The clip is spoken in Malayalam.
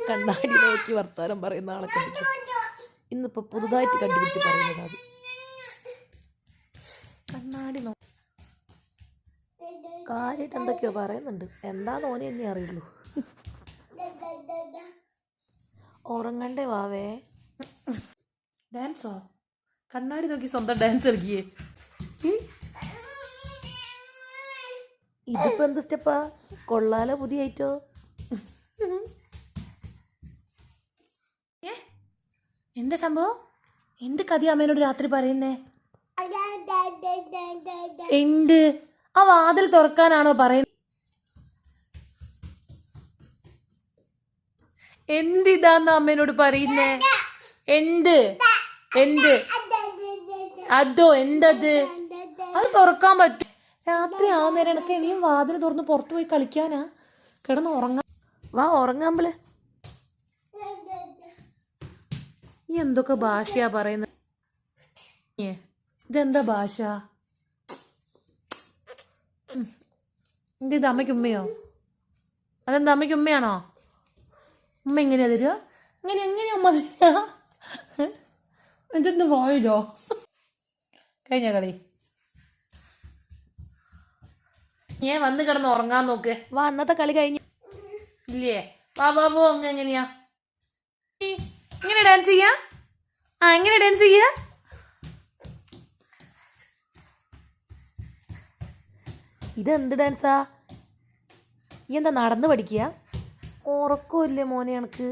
കണ്ണാടി നോക്കി വർത്താനം പറയുന്ന ആളെ കണ്ടിട്ട് ഇന്നിപ്പോൾ പുതുതായിട്ട് കണ്ടുപിടിച്ച് പറയുന്നത് അത് കണ്ണാടി കാര്യമായിട്ട് എന്തൊക്കെയോ പറയുന്നുണ്ട്. എന്താന്ന് ഓനെ എന്നെ അറിയുള്ളൂ. ഉറങ്ങണ്ടേ വാവേ? ഡാൻസോ? കണ്ണാടി നോക്കി സ്വന്തം ഡാൻസ് കളിക്കേ? ഇതിപ്പോ എന്ത് സ്റ്റെപ്പാ? കൊള്ളാലോ പുതിയായിട്ടോ. എന്താ സംഭവം? എന്ത് കഥ അമ്മേനോട് രാത്രി പറയുന്നേ? എന്ത്? ആ വാതിൽ തുറക്കാനാണോ പറയുന്നത്? എന്തിതാന്ന് അമ്മേനോട് പറയുന്നേ? എന്ത് എന്ത് അതോ എന്തത്? അത് തുറക്കാൻ പറ്റും? രാത്രി ആ നേരം എനക്ക് ഇനിയും വാതിൽ തുറന്ന് പുറത്തു പോയി കളിക്കാനാ? കിടന്ന് ഉറങ്ങാൻ വാ, ഉറങ്ങാമ്പല്. ഈ എന്തൊക്കെ ഭാഷയാ പറയുന്നത്? ഇതെന്താ ഭാഷ? ഇത് അമ്മയ്ക്ക് ഉമ്മയോ? അതെന്താ അമ്മയ്ക്ക് ഉമ്മയാണോ? ഉമ്മ എങ്ങനെയാ തരുക? എങ്ങനെയാ ഉമ്മ തരിക? എന്തെന്ന് പോയതോ? കഴിഞ്ഞ കളി ഞാൻ വന്ന് കിടന്ന് ഉറങ്ങാൻ നോക്ക്. വാ, അന്നത്തെ കളി കഴിഞ്ഞു ഇല്ലേ? വാ വാ പോ. എങ്ങനെയാ ഇങ്ങനെ ഡാൻസ് ചെയ്യാ? എങ്ങനെ ഡാൻസ് ചെയ്യാ? ഇതെന്ത് ഡാൻസാ? ഈ എന്താ നടന്ന് പഠിക്കുക? ഉറക്കമില്ലേ മോനെ എനക്ക്?